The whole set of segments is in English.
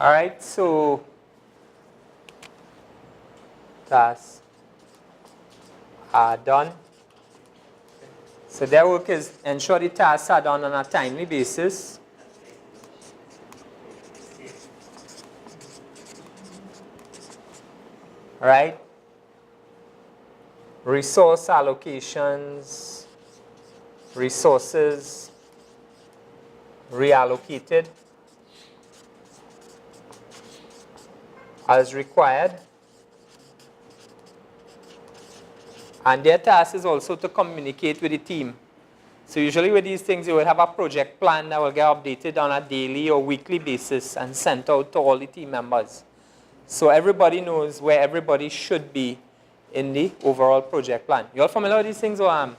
All right, so tasks are done. So their work is ensure the tasks are done on a timely basis. All right. Resource allocations, resources reallocated as required. And their task is also to communicate with the team. So usually with these things, you will have a project plan that will get updated on a daily or weekly basis and sent out to all the team members. So everybody knows where everybody should be in the overall project plan. You all familiar with these things or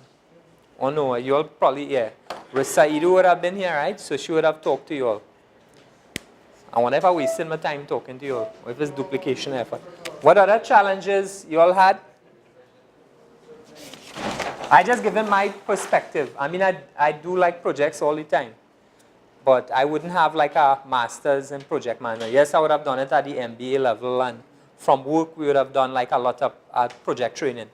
no? You all probably, yeah. Rasaidu would have been here, right? So she would have talked to you all. I wonder if I wasted my time talking to you all, or if it's duplication effort. What other challenges you all had? I just given my perspective. I mean, I do like projects all the time, but I wouldn't have like a master's in project management. Yes, I would have done it at the MBA level, and from work we would have done like a lot of project training.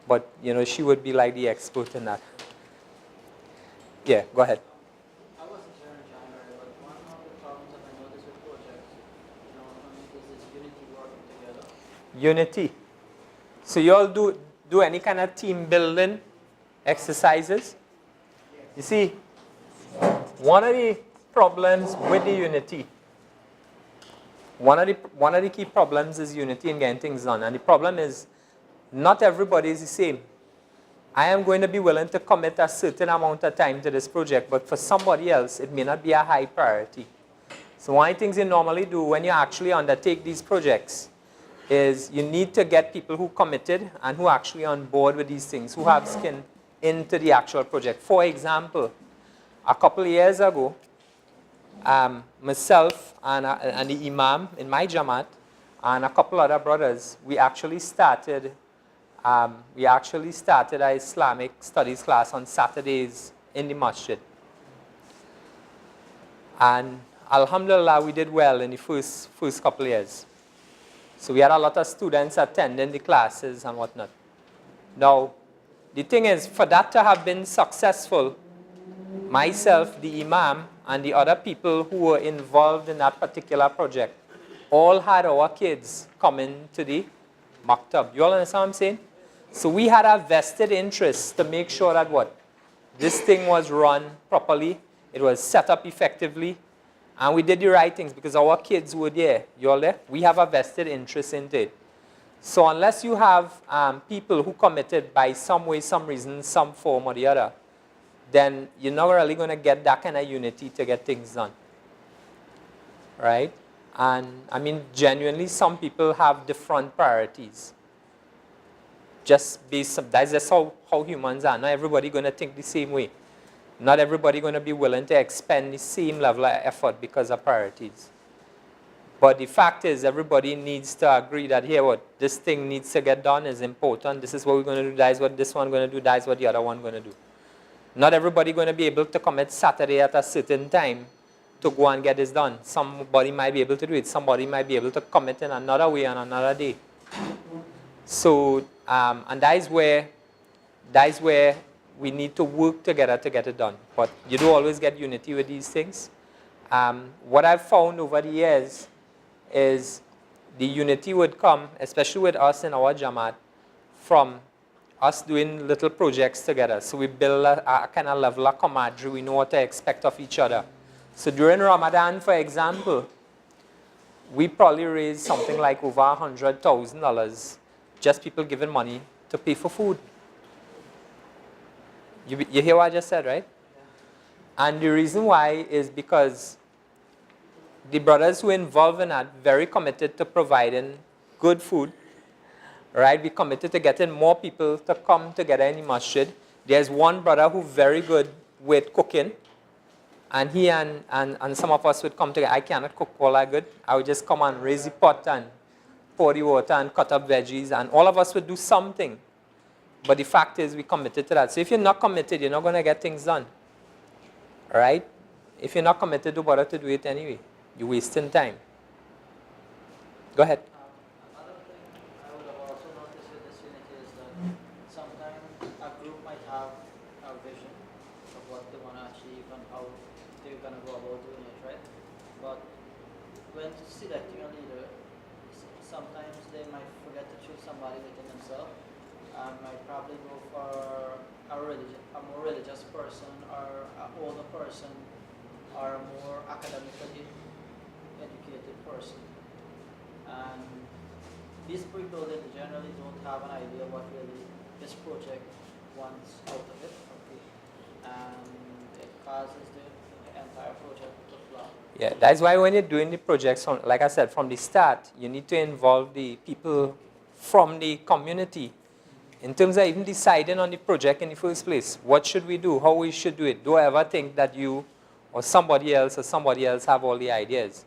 But you know, she would be like the expert in that. Yeah, go ahead. I wasn't here in January, but one of the problems that I noticed with projects, is this unity working together. Unity. So you all do any kind of team building exercises? You see, one of the problems with the unity, one of the key problems is unity in getting things done. And the problem is not everybody is the same. I am going to be willing to commit a certain amount of time to this project, but for somebody else, it may not be a high priority. So one of the things you normally do when you actually undertake these projects is you need to get people who committed and who are actually on board with these things, who have skin into the actual project. For example, a couple of years ago, myself and the imam in my Jamaat and a couple other brothers, we actually started an Islamic studies class on Saturdays in the masjid. And alhamdulillah, we did well in the first couple of years. So we had a lot of students attending the classes and whatnot. Now, the thing is, for that to have been successful, myself, the imam, and the other people who were involved in that particular project all had our kids coming to the maktab. You all understand what I'm saying? So we had a vested interest to make sure that this thing was run properly, it was set up effectively, and we did the right things because our kids were there. You all there? We have a vested interest in it. So unless you have people who committed by some way, some reason, some form or the other, then you're not really going to get that kind of unity to get things done. Right? And I mean, genuinely, some people have different priorities. That's just how humans are. Not everybody going to think the same way. Not everybody going to be willing to expend the same level of effort because of priorities. But the fact is, everybody needs to agree that here, this thing needs to get done is important. This is what we're going to do. That is what this one going to do. That is what the other one going to do. Not everybody going to be able to commit Saturday at a certain time to go and get this done. Somebody might be able to do it. Somebody might be able to commit in another way on another day. So, and that is where we need to work together to get it done. But you do always get unity with these things. What I've found over the years is the unity would come, especially with us in our Jamaat, from us doing little projects together. So we build a kind of level of camaraderie. We know what to expect of each other. So during Ramadan, for example, we probably raised something like over $100,000, just people giving money to pay for food. You hear what I just said, right? Yeah. And the reason why is because the brothers who are involved in that very committed to providing good food, right? We committed to getting more people to come together in the masjid. There's one brother who's very good with cooking, and he and some of us would come together. I cannot cook all that good. I would just come and raise the pot and pour the water and cut up veggies, and all of us would do something. But the fact is, we committed to that. So if you're not committed, you're not going to get things done. All right? If you're not committed, don't bother to do it anyway. You're wasting time. Go ahead. Another thing I would have also noticed with this unity is that sometimes a group might have a vision of what they want to achieve and how they're going to go about doing it, right? But when selecting a leader, sometimes they might forget to choose somebody within themselves and might probably go for a more religious person or an older person or a more academically educated person. And these people, they generally don't have an idea what really this project wants out of it. And it causes the entire project to flop. Yeah, that's why when you're doing the projects, like I said, from the start, you need to involve the people from the community in terms of even deciding on the project in the first place. What should we do? How we should do it? Do I ever think that you or somebody else have all the ideas?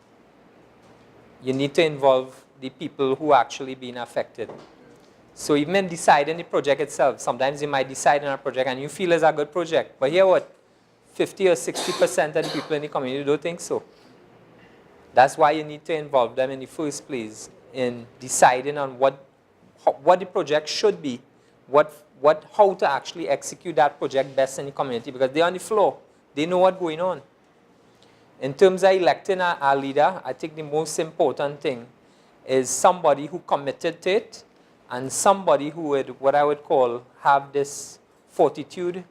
You need to involve the people who are actually being affected. So even in deciding the project itself, sometimes you might decide on a project and you feel it's a good project. But here what? 50 or 60% of the people in the community don't think so. That's why you need to involve them in the first place in deciding on what the project should be, how to actually execute that project best in the community, because they're on the floor. They know what's going on. In terms of electing a leader, I think the most important thing is somebody who committed to it and somebody who would, what I would call, have this fortitude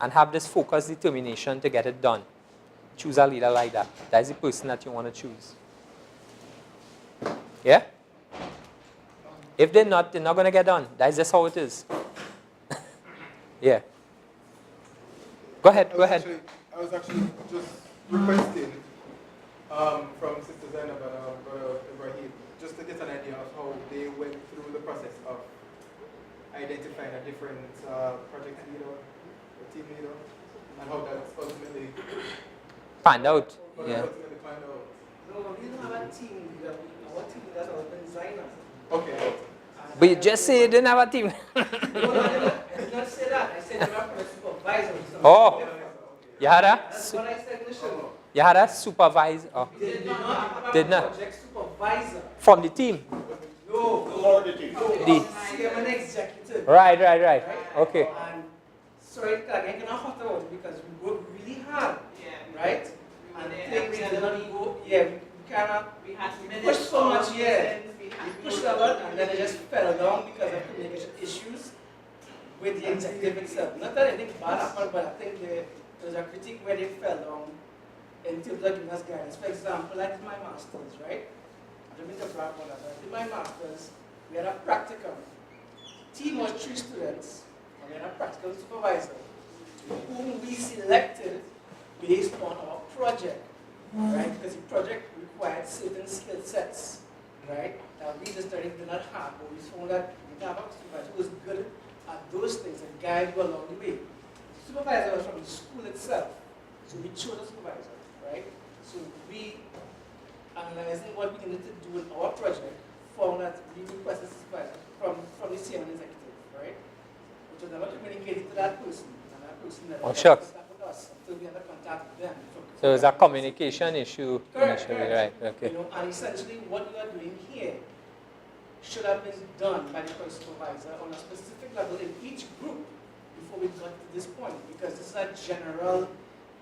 and have this focused determination to get it done. Choose a leader like that. That's the person that you want to choose. Yeah? If they're not going to get done. That's just how it is. Yeah. Go ahead. I was actually just requesting from Sister Zainab and Brother Ibrahim just to get an idea of how they went through the process of identifying a different project leader, or team leader, and how that's ultimately Find out. ultimately Yeah. find out. No, we don't have a team leader. Our team leaders are open designers. Okay. But you just say you didn't have a team. No, I did not say that. I said you have a supervisor. Oh. You had a? That's what I said initially. You had a supervisor? Oh. We did not have Did a not. project supervisor. From the team? No. The- I am an executive. Right. Okay. And sorry, I cannot hot about it because we work really hard. Right? And things did not go. Yeah, we cannot. We had We minutes pushed so much, yeah. We We had pushed a lot and then it just fell down because of communication issues with the executive itself. Not that anything bad happened, but I think there was a critique where they fell down in terms of giving us guidance. For example, I did my master's, right? I don't mean to brag on that, but I did my master's. We had a practicum. Team was 3 students, and we had a practical supervisor whom we selected based on our project, right? Because the project required certain skill sets, right? That we just did not have, but we found that we have a supervisor who was good at those things and guide you along the way. The supervisor was from the school itself, so we chose a supervisor, right? So we, analyzing what we needed to do in our project, found that we requested a supervisor from the same executive, right? Which was never communicated to that person, and that person never shucks. contact with us until we had a contact with them. So it's a communication issue Correct, initially, correct. right? Okay. You know, and essentially what we are doing here should have been done by the first supervisor on a specific level in each group before we got to this point, because this is a general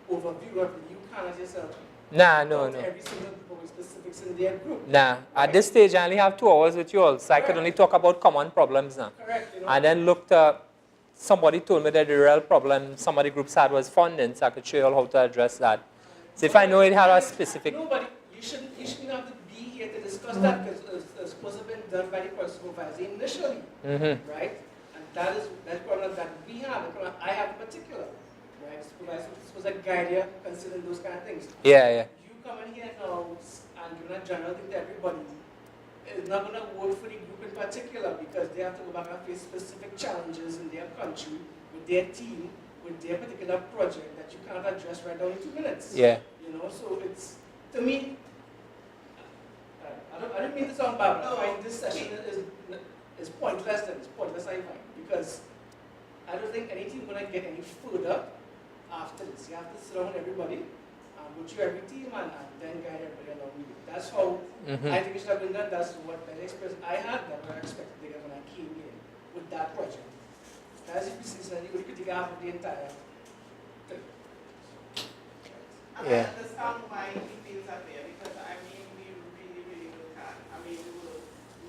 overview of it. You cannot yourself No. every single group with specifics in their group. Nah. At this stage, I only have 2 hours with you all, so I could only talk about common problems now. Correct, you know. And then looked up, somebody told me that the real problem some of the groups had was funding, so I could show you all how to address that. So if I know it had a specific... Nobody, you shouldn't have to be here to discuss that because it's supposed to have been done by the first supervisor initially, right? And that's problem that we have, the problem I have in particular, right? The supervisor is supposed to guide you considering those kind of things. Yeah. You come in here now and giving a general thing to everybody, it's not going to work for the group in particular because they have to go back and face specific challenges in their country, with their team, with their particular project that you can't address right now in 2 minutes. Yeah. You know, so it's, to me, I don't mean to sound bad, but I find this session is pointless, and it's pointless, I find, because I don't think anything is going to get any further after this. You have to sit down with everybody go through every team and then guide everybody along with it. That's how Mhm. I think it should have been done. That's what the experience I had that I expected to get when I came in with that project. That's if you see something, you would critique half of the entire thing. And Yeah. I understand why he feels that way, because I mean, we really work hard. I mean, we were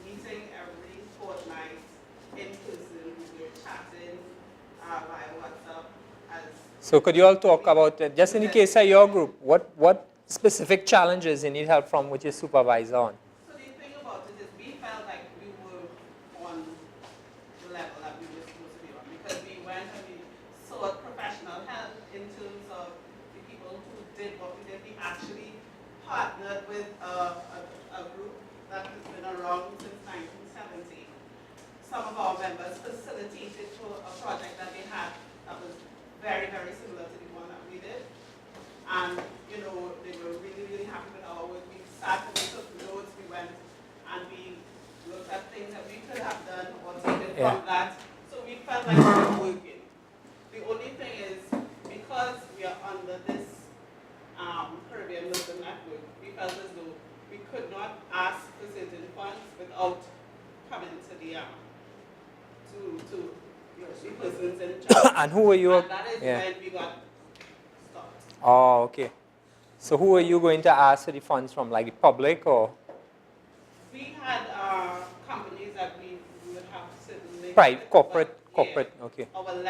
meeting every fortnight in person, we were chatting via WhatsApp. So could you all talk about, just in the case of your group, what specific challenges you need help from with your supervisor on? So the thing about it is we felt like we were on the level that we were supposed to be on, because we went and we sought professional help in terms of the people who did what we did. We actually partnered with a group that has been around since 1970. Some of our members facilitated for a project that they had that was very similar to the one that we did. And, you know, they were really happy with our work. We sat and we took notes, we went and we looked at things that we could have done or taken from that. So we felt like we were working. The only thing is, because we are under this Caribbean Muslim network, we felt as though we could not ask for certain funds without coming to the to the persons in charge. And who are you? And that is when we got stopped. Oh, okay. So who are you going to ask for the funds from, like the public or? We had companies that we would have certain links Private, with, corporate, but, okay. our